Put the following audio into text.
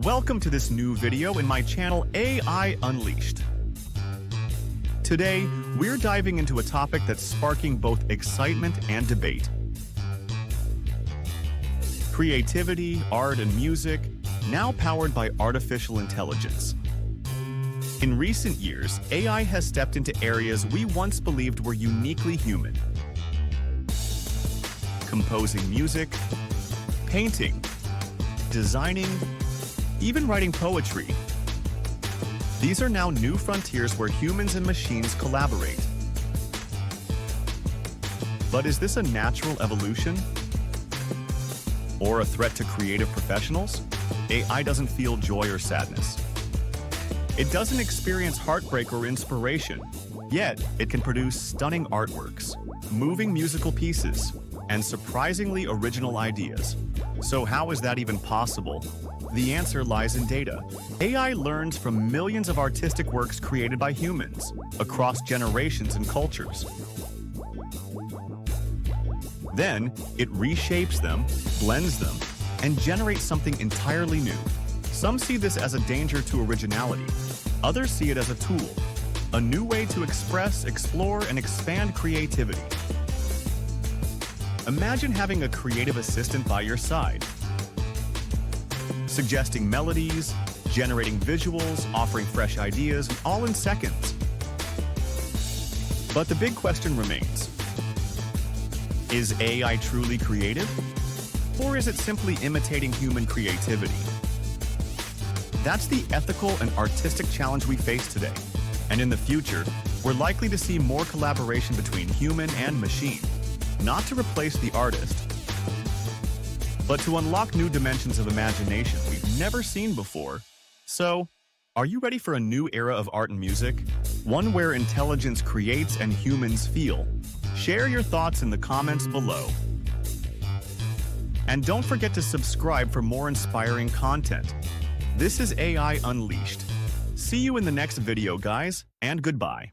Welcome to this new video in my channel AI Unleashed. Today, we're diving into a topic that's sparking both excitement and debate. Creativity, art, and music, now powered by artificial intelligence. In recent years, AI has stepped into areas we once believed were uniquely human. Composing music, painting, designing, even writing poetry. These are now new frontiers where humans and machines collaborate. But is this a natural evolution? Or a threat to creative professionals? AI doesn't feel joy or sadness. It doesn't experience heartbreak or inspiration, yet it can produce stunning artworks, moving musical pieces, and surprisingly original ideas. So how is that even possible? The answer lies in data. AI learns from millions of artistic works created by humans, across generations and cultures. Then, it reshapes them, blends them, and generates something entirely new. Some see this as a danger to originality. Others see it as a tool, a new way to express, explore, and expand creativity. Imagine having a creative assistant by your side, suggesting melodies, generating visuals, offering fresh ideas, all in seconds. But the big question remains: is AI truly creative? Or is it simply imitating human creativity? That's the ethical and artistic challenge we face today. And in the future, we're likely to see more collaboration between human and machine, not to replace the artist, but to unlock new dimensions of imagination we've never seen before. So, are you ready for a new era of art and music? One where intelligence creates and humans feel? Share your thoughts in the comments below. And don't forget to subscribe for more inspiring content. This is AI Unleashed. See you in the next video, guys, and goodbye.